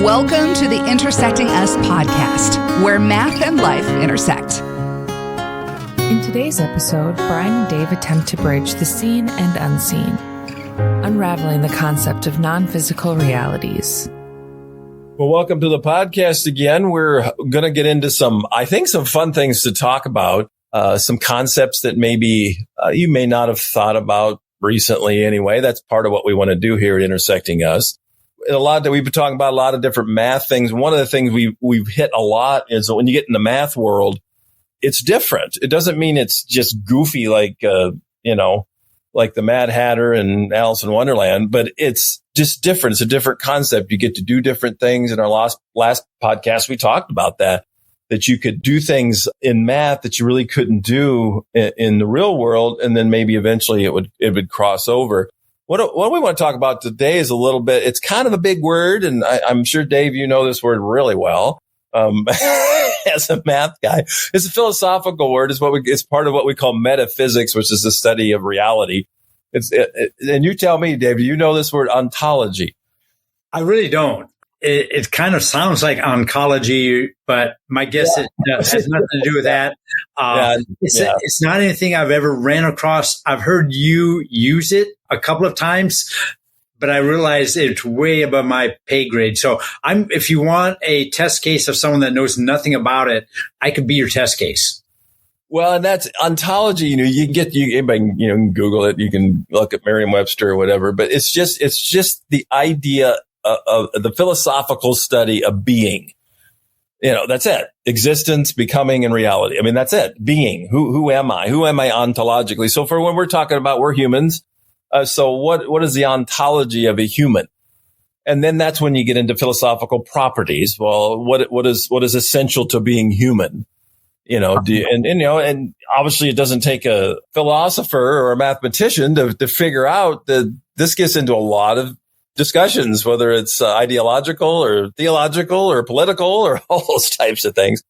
Welcome to the Intersecting Us podcast, where math and life intersect. In today's episode, Brian and Dave attempt to bridge the seen and unseen, unraveling the concept of non-physical realities. Well, welcome to the podcast again. We're going to get into some fun things to talk about, some concepts that maybe you may not have thought about recently anyway. That's part of what we want to do here at Intersecting Us. We've been talking about a lot of different math things. One of the things we've hit a lot is when you get in the math world, it's different. It doesn't mean it's just goofy like the Mad Hatter and Alice in Wonderland, but it's just different. It's a different concept. You get to do different things. In our last podcast, we talked about that you could do things in math that you really couldn't do in the real world. And then maybe eventually it would cross over. What we want to talk about today is a little bit, it's kind of a big word. And I'm sure, Dave, you know this word really well. As a math guy, it's a philosophical word. It's part of what we call metaphysics, which is the study of reality. And you tell me, Dave, do you know this word ontology? I really don't. It kind of sounds like oncology, but my guess it has nothing to do with that. It's not anything I've ever ran across. I've heard you use it a couple of times, but I realize it's way above my pay grade. So if you want a test case of someone that knows nothing about it, I could be your test case. Well, and that's ontology. You can Google it. You can look at Merriam-Webster or whatever, but it's just the idea of the philosophical study of being. That's it. Existence, becoming, and reality. I mean, that's it. Being. Who am I? Who am I ontologically? So for when we're talking about we're humans, so what is the ontology of a human? And then that's when you get into philosophical properties. Well, what is essential to being human? And obviously it doesn't take a philosopher or a mathematician to figure out that this gets into a lot of discussions, whether it's ideological or theological or political or all those types of things.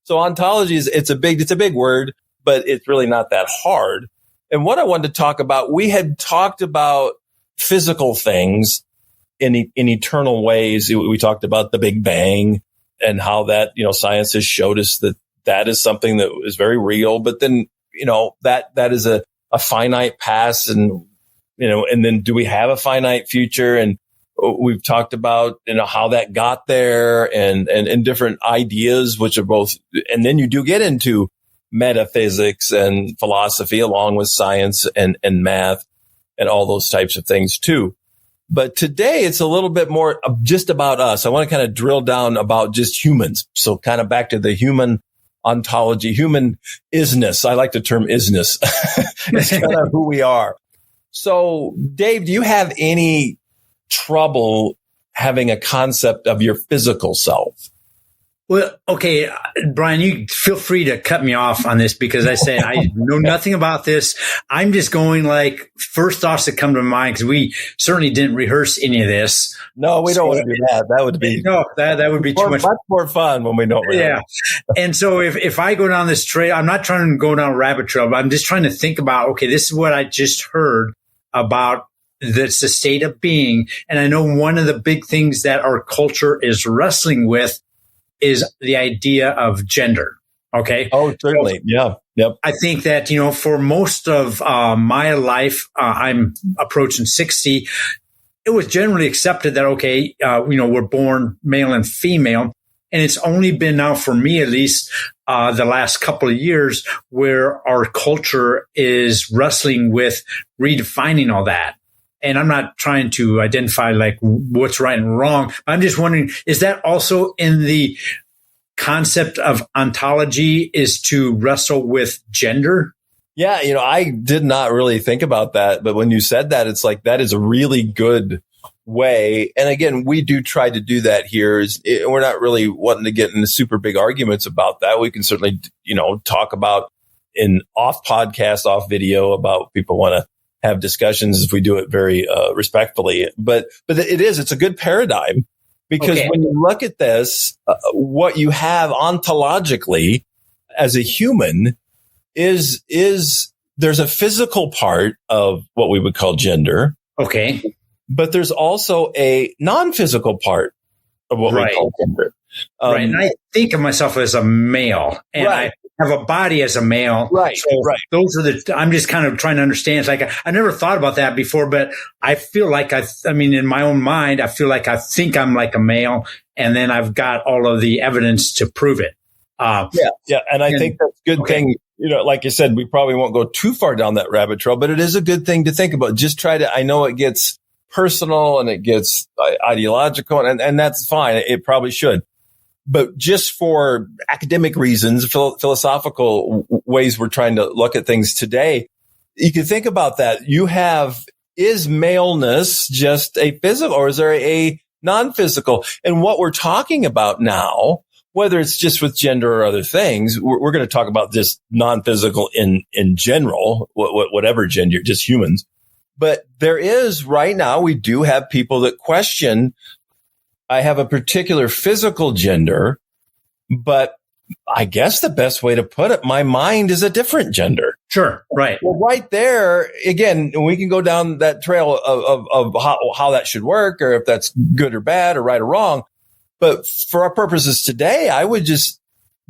So ontology it's a big word, but it's really not that hard. And what I wanted to talk about, we had talked about physical things in eternal ways. We talked about the Big Bang and how that, science has showed us that is something that is very real. But then, that is a finite past and then do we have a finite future? And we've talked about, how that got there and different ideas, which are both, and then you do get into metaphysics and philosophy along with science and math and all those types of things too. But today it's a little bit more just about us. I want to kind of drill down about just humans. So kind of back to the human ontology, human isness. I like the term isness. It's kind of who we are. So, Dave, do you have any trouble having a concept of your physical self? Well, okay, Brian, you feel free to cut me off on this because I say I know nothing about this. I'm just going first thoughts that come to mind because we certainly didn't rehearse any of this. No, we don't want to do that. That would be that would be too much more fun when we don't rehearse. Yeah. And so if I go down this trail, I'm not trying to go down a rabbit trail, but I'm just trying to think about, okay, this is what I just heard about that's the state of being. And I know one of the big things that our culture is wrestling with is the idea of gender. Okay. Oh, certainly. So, yeah. Yep. I think that, for most of my life, I'm approaching 60. It was generally accepted that, okay, we're born male and female. And it's only been now for me, at least, the last couple of years where our culture is wrestling with redefining all that. And I'm not trying to identify what's right and wrong. I'm just wondering, is that also in the concept of ontology is to wrestle with gender? Yeah. I did not really think about that. But when you said that, it's that is a really good way. And again, we do try to do that here. We're not really wanting to get into super big arguments about that. We can certainly, talk about in off podcast, off video about people want to have discussions if we do it very respectfully. But it's a good paradigm because when you look at this, what you have ontologically as a human is there's a physical part of what we would call gender. Okay. But there's also a non-physical part of what Right. we call gender. Right. And I think of myself as a male, and Right. I have a body as a male. Right. So Right. those are I'm just kind of trying to understand. It's like, I never thought about that before, but I feel like I mean, in my own mind, I feel like I think I'm like a male, and then I've got all of the evidence to prove it. Yeah. And I think that's a good thing. You know, like you said, we probably won't go too far down that rabbit trail, but it is a good thing to think about. Just try to, I know it gets personal and it gets ideological, and that's fine. It probably should. But just for academic reasons, philosophical ways we're trying to look at things today, you can think about that. Is maleness just a physical, or is there a non-physical? And what we're talking about now, whether it's just with gender or other things, we're going to talk about just non-physical in general, whatever gender, just humans. But there is right now, we do have people that question, I have a particular physical gender, but I guess the best way to put it, my mind is a different gender. Sure. Right. Well, right there, again, we can go down that trail of how that should work, or if that's good or bad or right or wrong. But for our purposes today,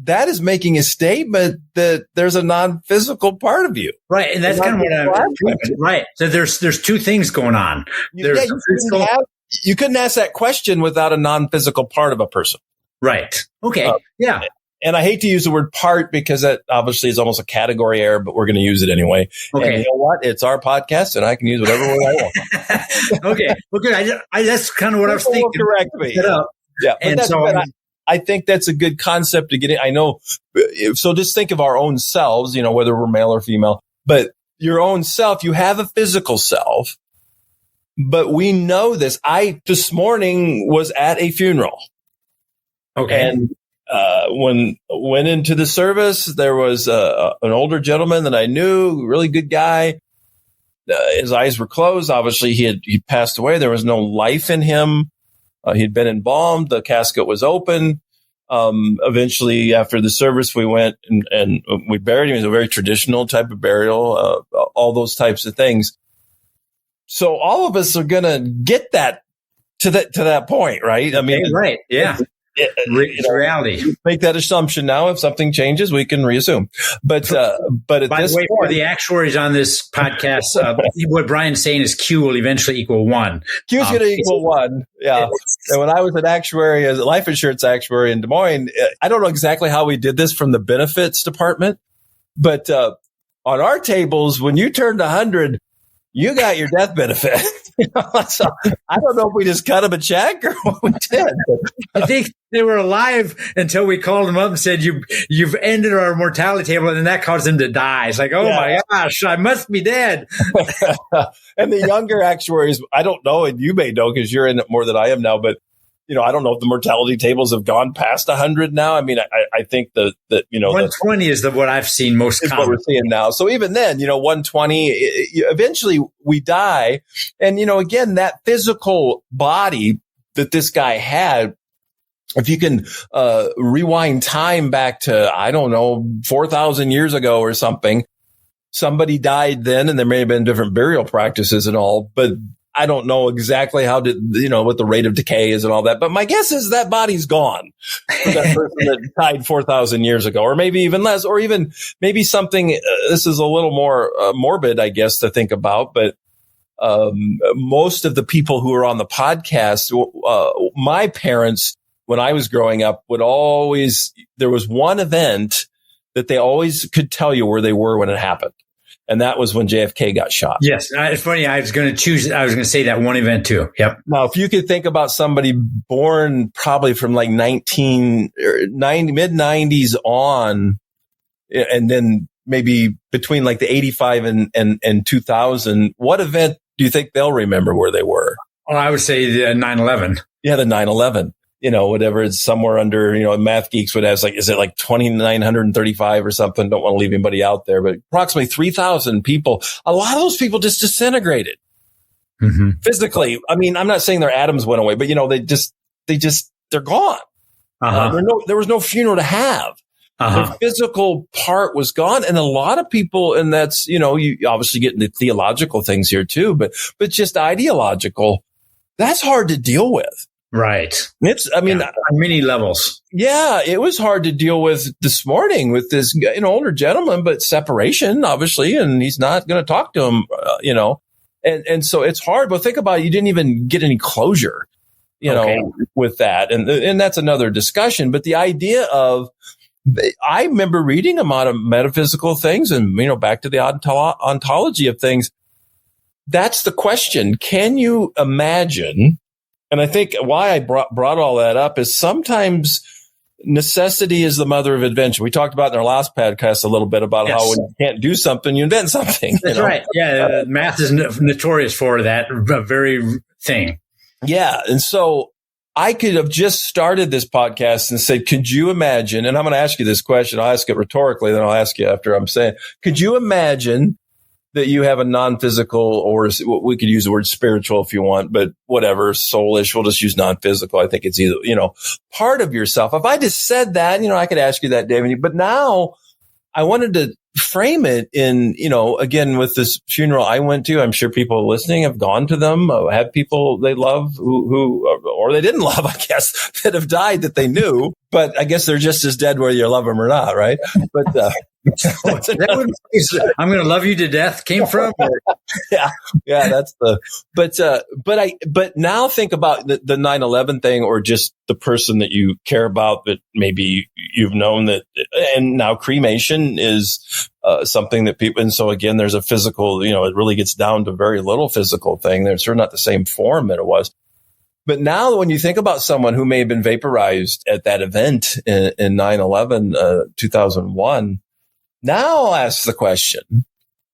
that is making a statement that there's a non-physical part of you. Right. And that's kind of what I'm right. So there's two things going on. You couldn't ask that question without a non-physical part of a person. Right. Okay. Yeah. And I hate to use the word part because that obviously is almost a category error, but we're going to use it anyway. Okay. And you know what? It's our podcast, and I can use whatever word I want. Okay. Well, good. That's kind of what I was thinking. Correct me. Yeah. And I think that's a good concept to get in. I know. So just think of our own selves, whether we're male or female, but your own self, you have a physical self, but we know this. I this morning was at a funeral. Okay. And when went into the service, there was an older gentleman that I knew, really good guy. His eyes were closed. Obviously, he passed away. There was no life in him. He'd been embalmed. The casket was open. Eventually, after the service, we went and we buried him. It was a very traditional type of burial, all those types of things. So all of us are going to get that to that point, right? I mean, right. Yeah. It's reality. Make that assumption now. If something changes, we can reassume. But at by this the way, point, for the actuaries on this podcast, what Brian's saying is Q will eventually equal 1. Q is going to equal 1. Yeah. And when I was an actuary, as a life insurance actuary in Des Moines, I don't know exactly how we did this from the benefits department, but on our tables, when you turned 100, you got your death benefit. So I don't know if we just cut him a check or what we did. I think they were alive until we called them up and said, you've ended our mortality table, and then that caused them to die. It's like, my gosh, I must be dead. And the younger actuaries, I don't know, and you may know because you're in it more than I am now, but I don't know if the mortality tables have gone past 100 now. I mean, I think that 120 is what I've seen most common. What we're seeing now. So even then, 120, eventually we die. And, again, that physical body that this guy had, if you can rewind time back to, I don't know, 4,000 years ago or something, somebody died then, and there may have been different burial practices and all, but I don't know exactly what the rate of decay is and all that, but my guess is that body's gone for that person that died 4,000 years ago, or maybe even less, or even maybe something, this is a little more morbid, I guess, to think about, but most of the people who are on the podcast, my parents, when I was growing up, there was one event that they always could tell you where they were when it happened. And that was when JFK got shot. Yes. It's funny. I was going to say that one event too. Yep. Now, if you could think about somebody born probably from like mid 90s on, and then maybe between like the 85 and 2000, what event do you think they'll remember where they were? Well, I would say the 9/11. Yeah, the 9/11. Whatever, it's somewhere under, Math Geeks would have is it like 2,935 or something? Don't want to leave anybody out there, but approximately 3,000 people. A lot of those people just disintegrated physically. I mean, I'm not saying their atoms went away, but they're gone. There was no funeral to have. The physical part was gone. And a lot of people, and that's, you obviously get into theological things here too, but just ideological, that's hard to deal with. Right. On many levels. Yeah, it was hard to deal with this morning with this older gentleman, but separation, obviously, and he's not going to talk to him, and so it's hard. But think about it, you didn't even get any closure, with that, and that's another discussion. But the idea of, I remember reading a lot of metaphysical things, and back to the ontology of things. That's the question. Can you imagine? And I think why I brought all that up is sometimes necessity is the mother of invention. We talked about in our last podcast a little bit about how when you can't do something, you invent something. That's right. Yeah, math is notorious for that very thing. Yeah, and so I could have just started this podcast and said, could you imagine, and I'm going to ask you this question, I'll ask it rhetorically, then I'll ask you after I'm saying, could you imagine that you have a non-physical, or we could use the word spiritual if you want, but whatever, soulish, we'll just use non-physical. I think it's either, part of yourself. If I just said that, I could ask you that, David, but now I wanted to frame it in, again, with this funeral I went to, I'm sure people listening have gone to them, have people they love who, or they didn't love, I guess, that have died that they knew, but I guess they're just as dead whether you love them or not. Right. But, I'm going to love you to death came from. Yeah, that's but now think about the 9/11 thing, or just the person that you care about that maybe you've known that, and now cremation is something that people, and so again, there's a physical, it really gets down to very little physical thing. They're sort of not the same form that it was. But now when you think about someone who may have been vaporized at that event in 9/11, 2001, now I'll ask the question,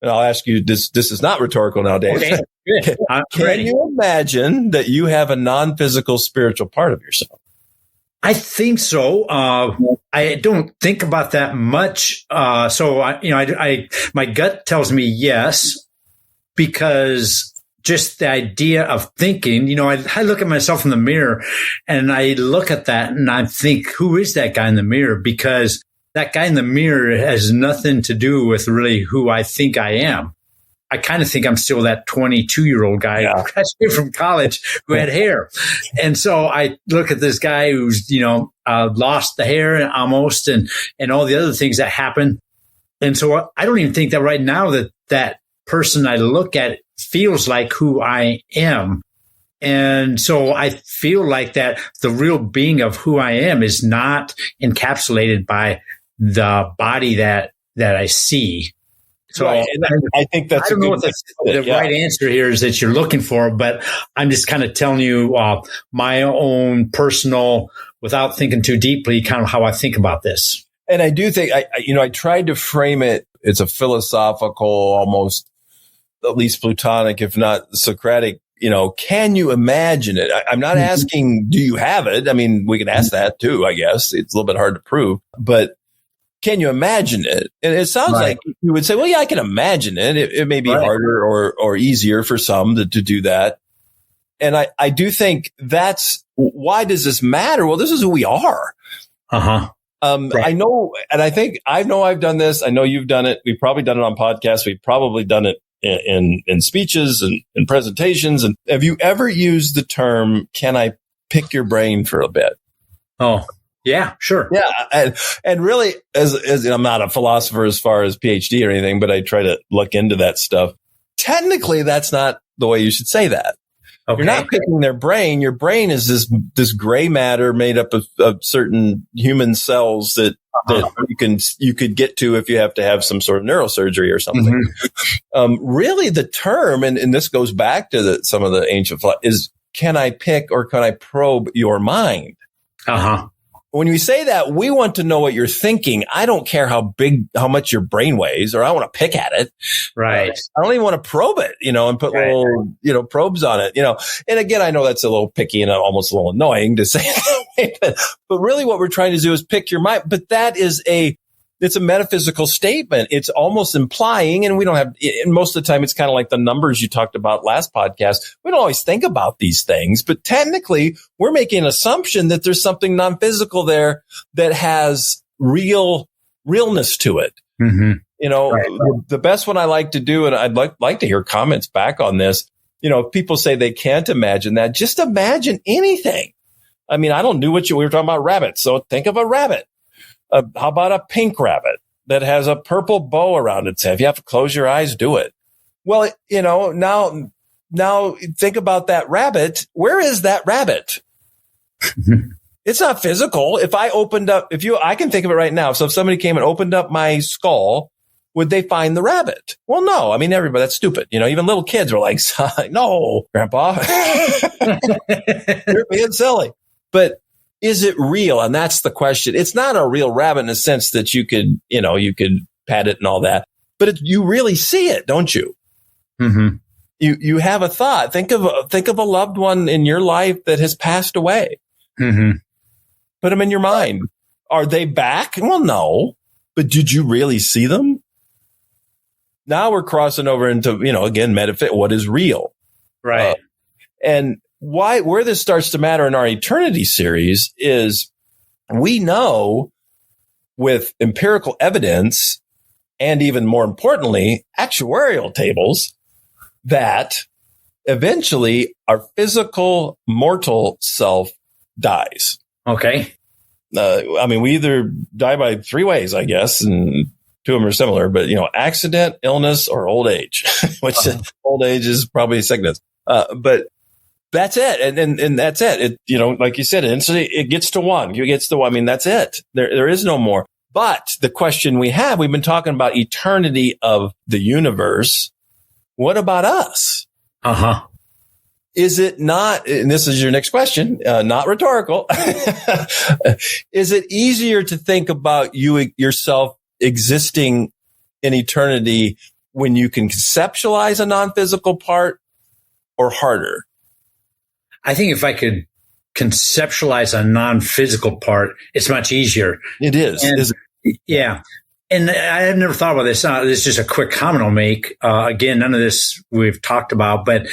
and I'll ask you, this is not rhetorical now, Dave. Okay. Can you imagine that you have a non-physical spiritual part of yourself? I think so. I don't think about that much. So my gut tells me yes, because just the idea of thinking, I look at myself in the mirror and I look at that and I think, who is that guy in the mirror? Because that guy in the mirror has nothing to do with really who I think I am. I kind of think I'm still that 22-year-old guy who graduated from college who had hair. And so I look at this guy who's, lost the hair almost and all the other things that happen. And so I don't even think that right now that person I look at feels like who I am. And so I feel like that the real being of who I am is not encapsulated by the body that I see. So right. I think that's, I don't know what the right answer here is that you're looking for, but I'm just kind of telling you my own personal, without thinking too deeply, kind of how I think about this. And I do think I tried to frame it. It's a philosophical, almost at least Platonic, if not Socratic. Can you imagine it? I'm not asking, do you have it? I mean, we can ask that too, I guess. It's a little bit hard to prove, but can you imagine it? And it sounds like you would say, well, yeah, I can imagine it. It may be harder or easier for some to do that. And I do think that's, why does this matter? Well, this is who we are. I know, and I know I've done this. I know you've done it. We've probably done it on podcasts. We've probably done it in speeches and in presentations. And have you ever used the term, can I pick your brain for a bit? Oh, yeah, sure. Yeah. And really, as I'm not a philosopher as far as PhD or anything, but I try to look into that stuff. Technically, that's not the way you should say that. Okay. You're not picking their brain. Your brain is this gray matter made up of certain human cells that you could get to if you have to have some sort of neurosurgery or something. Really, the term, and this goes back to some of the ancient philosophy, is can I pick or can I probe your mind? When we say that, we want to know what you're thinking. I don't care how much your brain weighs, or I want to pick at it. Right. I don't even want to probe it, and put little, probes on it, And again, I know that's a little picky and almost a little annoying to say that way, but really what we're trying to do is pick your mind. But that is it's a metaphysical statement. It's almost implying, and we don't have, and most of the time it's kind of like the numbers you talked about last podcast. We don't always think about these things, but technically we're making an assumption that there's something non-physical there that has realness to it. The best one I like to do, and I'd like to hear comments back on this. If people say they can't imagine that, just imagine anything. I mean, I don't do we were talking about rabbits. So think of a rabbit. How about a pink rabbit that has a purple bow around its head? If you have to close your eyes, do it. Well, now think about that rabbit. Where is that rabbit? It's not physical. If I opened up, I can think of it right now. So if somebody came and opened up my skull, would they find the rabbit? Well, no. I mean, everybody, that's stupid. Even little kids were like, no, Grandpa, you're being silly. But is it real? And that's the question. It's not a real rabbit in the sense that you could pat it and all that, but you really see it, don't you? Mm-hmm. You have a thought. Think of a loved one in your life that has passed away. Mm-hmm. Put them in your mind. Are they back? Well, no. But did you really see them? Now we're crossing over into, again, what is real? Right. And where this starts to matter in our eternity series is we know with empirical evidence and even more importantly, actuarial tables that eventually our physical mortal self dies. Okay. We either die by three ways, I guess, and two of them are similar, but, accident, illness, or old age, which old age is probably sickness. But that's it. And that's it. Like you said, it gets to one. That's it. There is no more. But the question we've been talking about eternity of the universe. What about us? Uh-huh. Is it not, and this is your next question, not rhetorical. Is it easier to think about yourself existing in eternity when you can conceptualize a non-physical part, or harder? I think if I could conceptualize a non-physical part, it's much easier. It is. Yeah. And I have never thought about this. This is just a quick comment I'll make. Again, none of this we've talked about, but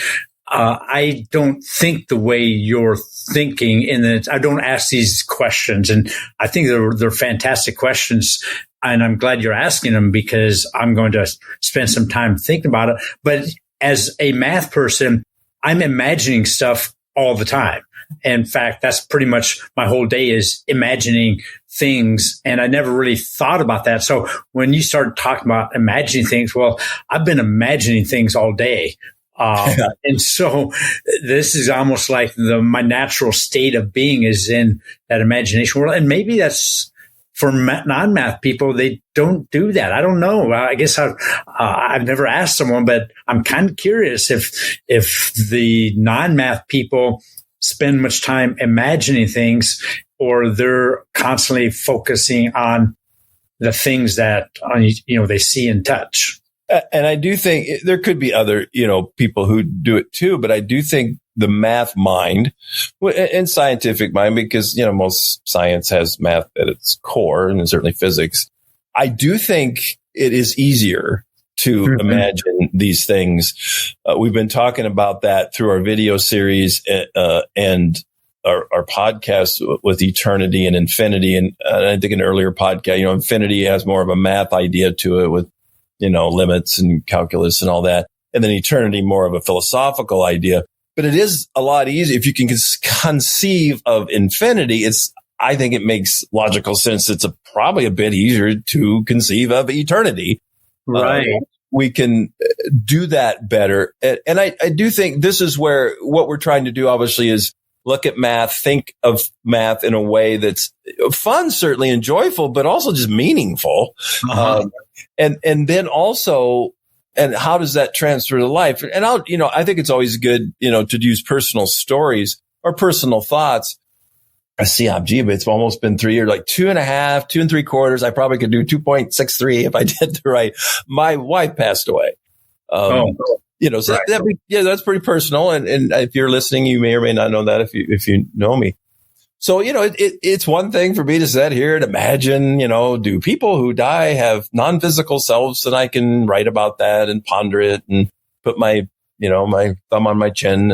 I don't think the way you're thinking, in that I don't ask these questions. And I think they're fantastic questions. And I'm glad you're asking them, because I'm going to spend some time thinking about it. But as a math person, I'm imagining stuff all the time. In fact, that's pretty much my whole day, is imagining things. And I never really thought about that. So when you started talking about imagining things, well, I've been imagining things all day. And so this is almost like my natural state of being is in that imagination world. And maybe that's for non-math people. They don't do that. I don't know. I guess I've never asked someone, but I'm kind of curious if the non-math people spend much time imagining things, or they're constantly focusing on the things that they see and touch. And I do think there could be other, people who do it too, but I do think the math mind and scientific mind, because, most science has math at its core, and certainly physics. I do think it is easier to imagine these things. We've been talking about that through our video series and our podcast with eternity and infinity. And I think an earlier podcast, infinity has more of a math idea to it with, limits and calculus and all that. And then eternity, more of a philosophical idea. But it is a lot easier if you can conceive of infinity. I think it makes logical sense. It's probably a bit easier to conceive of eternity. Right. We can do that better. And I do think this is where what we're trying to do, obviously, is look at math, think of math in a way that's fun, certainly, and joyful, but also just meaningful. Uh-huh. And then also, and how does that transfer to life? And I think it's always good, to use personal stories or personal thoughts. I see, but it's almost been 3 years, like 2.5, 2 3/4. I probably could do 2.63 if I did the right. My wife passed away. So right. That's pretty personal. And if you're listening, you may or may not know that if you know me. So, it's one thing for me to sit here and imagine, do people who die have non-physical selves, and I can write about that and ponder it and put my my thumb on my chin,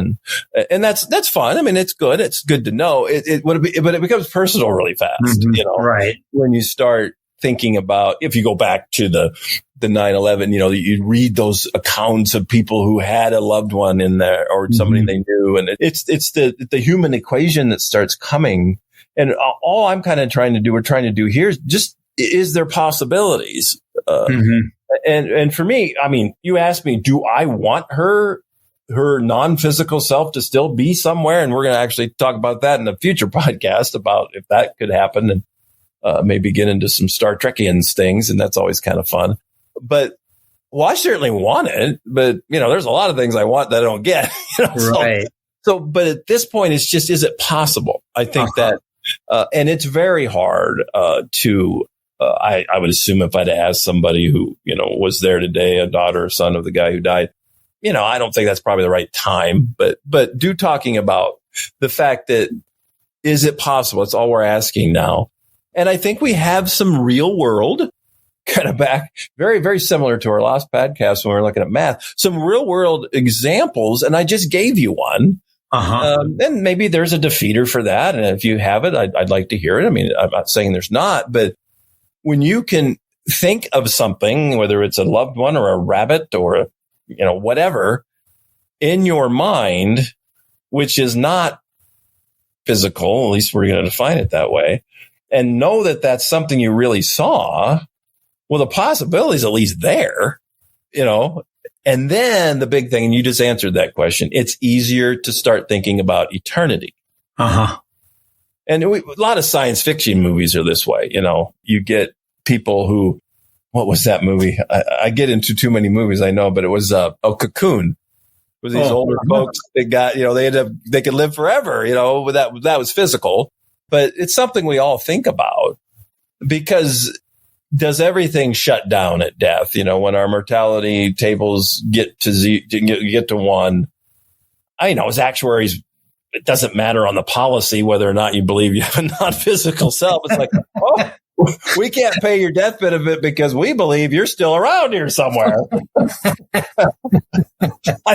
and that's fun. I mean, it's good. It's good to know but it becomes personal really fast, right? When you start thinking about, if you go back to the the 9/11, you read those accounts of people who had a loved one in there or somebody they knew. And it's the human equation that starts coming. And all I'm kind of we're trying to do here is just, is there possibilities? And for me, I mean, you asked me, do I want her non-physical self to still be somewhere? And we're going to actually talk about that in a future podcast about if that could happen, and maybe get into some Star Trekians things. And that's always kind of fun. But, well, I certainly want it, but there's a lot of things I want that I don't get. Right. So, but at this point, it's just, is it possible? I think that, and it's very hard to. I would assume if I'd asked somebody who was there today, a daughter or son of the guy who died, I don't think that's probably the right time. But do talking about the fact that, is it possible? It's all we're asking now. And I think we have some real world, kind of back, very, very similar to our last podcast when we were looking at math, some real world examples. And I just gave you one. And maybe there's a defeater for that. And if you have it, I'd like to hear it. I mean, I'm not saying there's not, but when you can think of something, whether it's a loved one or a rabbit or, whatever in your mind, which is not physical, at least we're going to define it that way, and know that that's something you really saw, well, the possibility is at least there, and then the big thing, and you just answered that question, it's easier to start thinking about eternity. And a lot of science fiction movies are this way. You get people who, what was that movie? I get into too many movies, I know, but it was Cocoon. It was these older folks that got, they could live forever, that was physical. But it's something we all think about, because does everything shut down at death? When our mortality tables get to 1, I know as actuaries, it doesn't matter on the policy whether or not you believe you have a non-physical self. It's like, we can't pay your death benefit because we believe you're still around here somewhere. I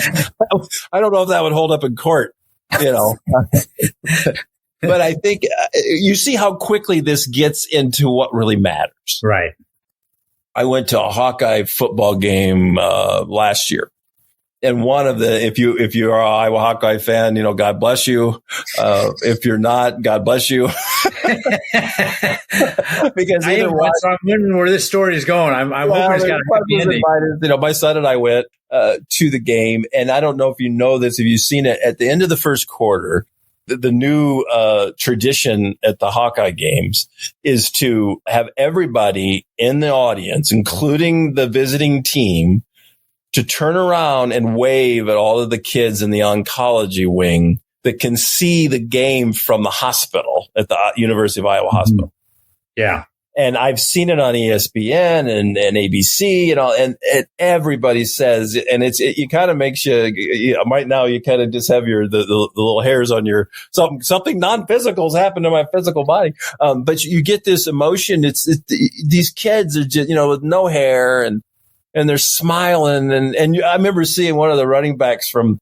don't know if that would hold up in court, But I think you see how quickly this gets into what really matters. Right. I went to a Hawkeye football game last year. And one of the, if you're an Iowa Hawkeye fan, God bless you. If you're not, God bless you. Because I'm wondering where this story is going. I'm hoping it's got a happy ending. My son and I went to the game, and I don't know if you know this, if you've seen it at the end of the first quarter. The new tradition at the Hawkeye games is to have everybody in the audience, including the visiting team, to turn around and wave at all of the kids in the oncology wing that can see the game from the hospital at the University of Iowa Hospital. Yeah. And I've seen it on ESPN and ABC, and everybody says, and it kind of makes you right now, you kind of just have the little hairs on your, something non-physical has happened to my physical body. But you get this emotion. These kids are just, with no hair and they're smiling. And I remember seeing one of the running backs from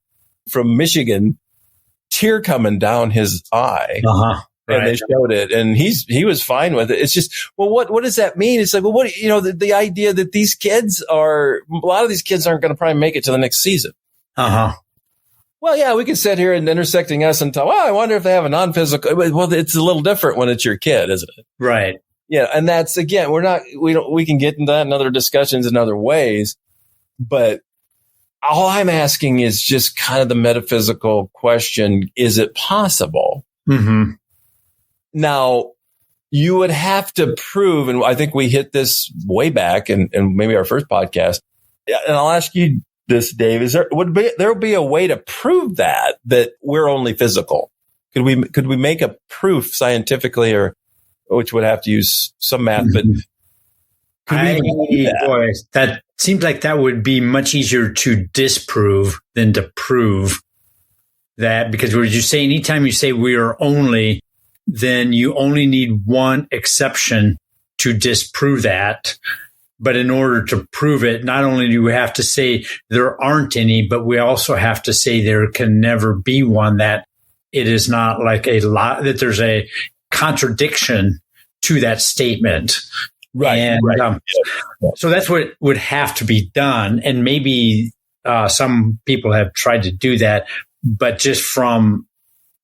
Michigan, tear coming down his eye. Right. And they showed it, and he was fine with it. It's just, well, what does that mean? It's like, well, the idea that these kids a lot of these kids aren't going to probably make it to the next season. Well, yeah, we can sit here and intersecting us and talk, well, I wonder if they have a non-physical. Well, it's a little different when it's your kid, isn't it? Right. Yeah. And that's, again, we can get into that in other discussions in other ways, but all I'm asking is just kind of the metaphysical question. Is it possible? Now, you would have to prove, and I think we hit this way back and maybe our first podcast, and I'll ask you this, Dave, there be a way to prove that we're only physical? Could we make a proof scientifically, or which would have to use some math, but that seems like that would be much easier to disprove than to prove that, because what you say, anytime you say we are only, then you only need one exception to disprove that. But in order to prove it, not only do we have to say there aren't any, but we also have to say there can never be one, that it is not like that there's a contradiction to that statement. Right. And right. so that's what would have to be done. And maybe some people have tried to do that, but just from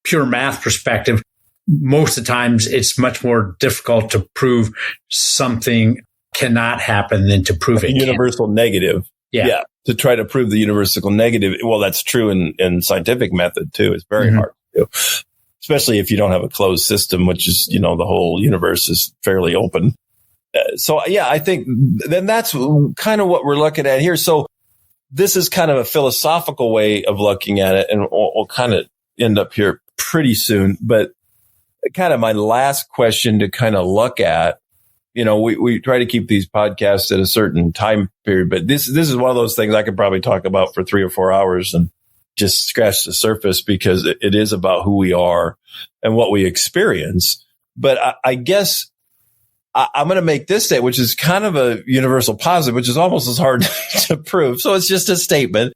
pure math perspective, most of the times it's much more difficult to prove something cannot happen than to prove it universal can. Negative. Yeah. To try to prove the universal negative. Well, that's true in scientific method too. It's very hard to do, especially if you don't have a closed system, which is, the whole universe is fairly open. So I think then that's kind of what we're looking at here. So this is kind of a philosophical way of looking at it, and we'll kind of end up here pretty soon. But kind of my last question to kind of look at, we try to keep these podcasts at a certain time period, but this is one of those things I could probably talk about for 3 or 4 hours and just scratch the surface, because it is about who we are and what we experience. But I guess I'm going to make this statement, which is kind of a universal positive, which is almost as hard to prove. So it's just a statement,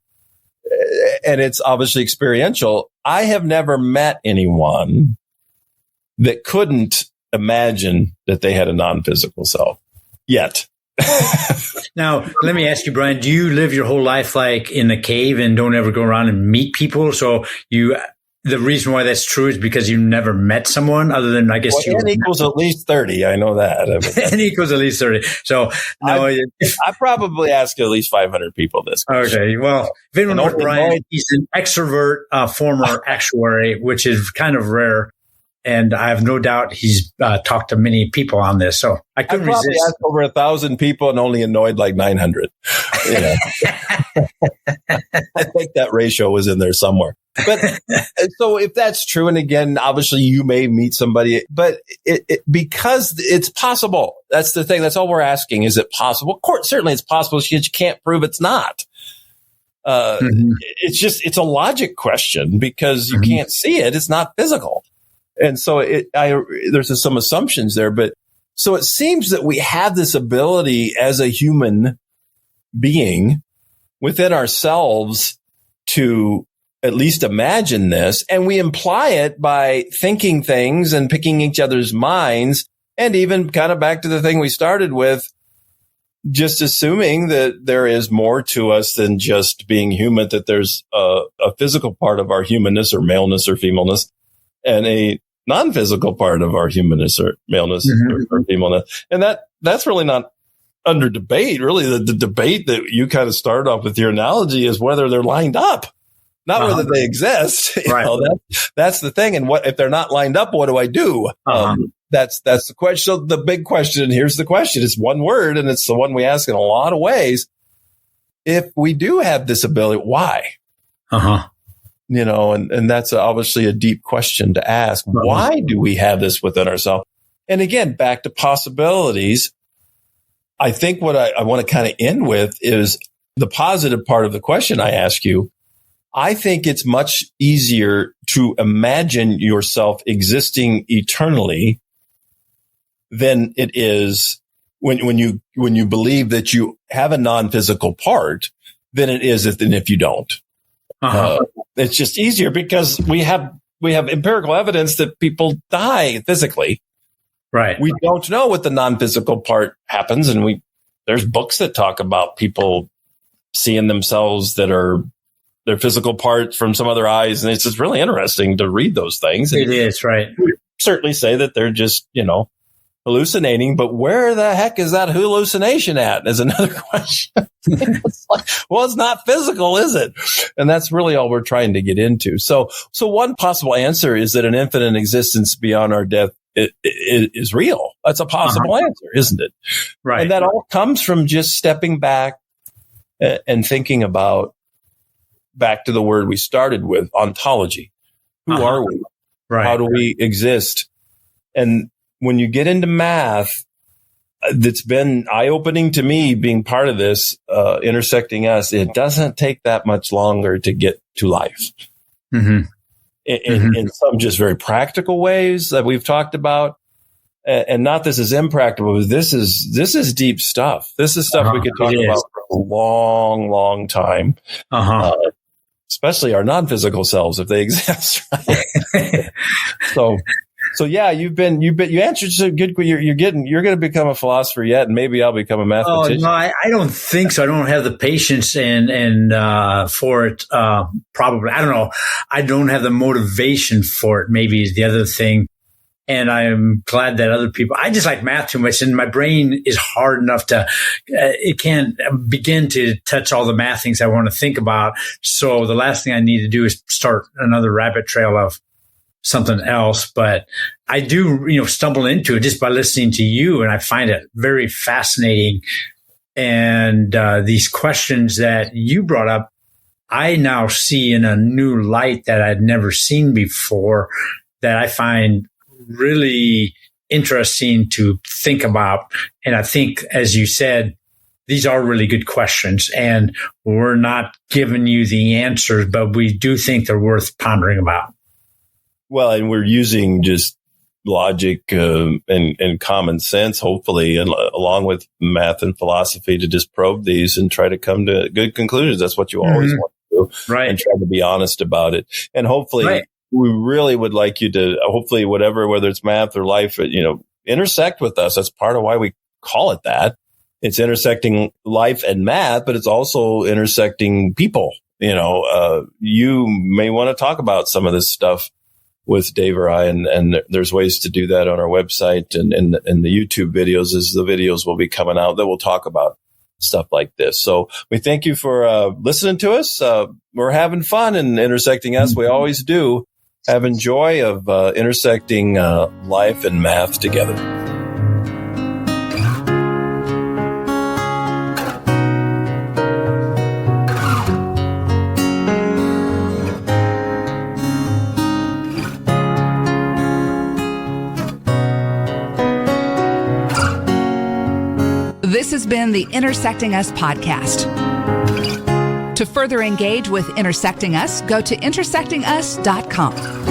and it's obviously experiential. I have never met anyone that couldn't imagine that they had a non-physical self yet. Now, let me ask you, Brian, do you live your whole life like in a cave and don't ever go around and meet people? So the reason why that's true is because you never met someone other than, I guess, N equals at least 30. I know that. N equals at least 30. So no, I probably ask at least 500 people this question. Okay. Well, if anyone knows Brian, he's an extrovert, former actuary, which is kind of rare. And I have no doubt he's talked to many people on this. So I couldn't resist. Probably asked over 1,000 people and only annoyed like 900. I think that ratio was in there somewhere. But so if that's true, and again, obviously you may meet somebody, but because it's possible. That's the thing. That's all we're asking. Is it possible? Of course, certainly it's possible. You can't prove it's not. It's a logic question, because you can't see it. It's not physical. And so there's some assumptions there, but so it seems that we have this ability as a human being within ourselves to at least imagine this. And we imply it by thinking things and picking each other's minds. And even kind of back to the thing we started with, just assuming that there is more to us than just being human, that there's a physical part of our humanness or maleness or femaleness, and a non-physical part of our humanness or maleness or femaleness. And that's really not under debate. Really, the debate that you kind of started off with your analogy is whether they're lined up, not whether they exist. Right. That's the thing. And what if they're not lined up? What do I do? That's the question. So the big question, and here's the question. It's one word, and it's the one we ask in a lot of ways. If we do have this ability, why? And that's obviously a deep question to ask. Why do we have this within ourselves? And again, back to possibilities. I think what I want to kind of end with is the positive part of the question I ask you. I think it's much easier to imagine yourself existing eternally than it is when you believe that you have a non-physical part than it is if you don't. It's just easier because we have empirical evidence that people die physically. Right. We don't know what the non-physical part happens, and there's books that talk about people seeing themselves that are their physical parts from some other eyes, and it's just really interesting to read those things. It is, right. We certainly say that they're just hallucinating, but where the heck is that hallucination at is another question. It's not physical, is it? And that's really all we're trying to get into. So one possible answer is that an infinite existence beyond our death is real. That's a possible answer, isn't it? Right. And that all comes from just stepping back and thinking about, back to the word we started with, ontology. Who are we? Right. How do we exist? And when you get into math, that's been eye-opening to me being part of this, intersecting us. It doesn't take that much longer to get to life. In some just very practical ways that we've talked about. And not this is impractical, but this is deep stuff. This is stuff we could talk about for a long, long time. Especially our non-physical selves, if they exist. Right? So So yeah, you answered so good. You're going to become a philosopher yet, and maybe I'll become a mathematician. Oh, no, I don't think so. I don't have the patience and for it. Probably, I don't know. I don't have the motivation for it. Maybe is the other thing. And I'm glad that other people, I just like math too much, and my brain is hard enough to, it can't begin to touch all the math things I want to think about. So the last thing I need to do is start another rabbit trail of something else. But I do, stumble into it just by listening to you, and I find it very fascinating. And these questions that you brought up, I now see in a new light that I'd never seen before, that I find really interesting to think about. And I think, as you said, these are really good questions, and we're not giving you the answers, but we do think they're worth pondering about. Well, and we're using just logic and common sense, hopefully, and along with math and philosophy, to just probe these and try to come to good conclusions. That's what you always want to do, right? And try to be honest about it. And hopefully, we really would like you to, hopefully, whether it's math or life, intersect with us. That's part of why we call it that. It's intersecting life and math, but it's also intersecting people. You may want to talk about some of this stuff with Dave or I, and there's ways to do that on our website and the YouTube videos, as the videos will be coming out that will talk about stuff like this. So we thank you for listening to us. We're having fun and intersecting us. We always do. Having joy of intersecting life and math together. This has been the Intersecting Us podcast. To further engage with Intersecting Us, go to intersectingus.com.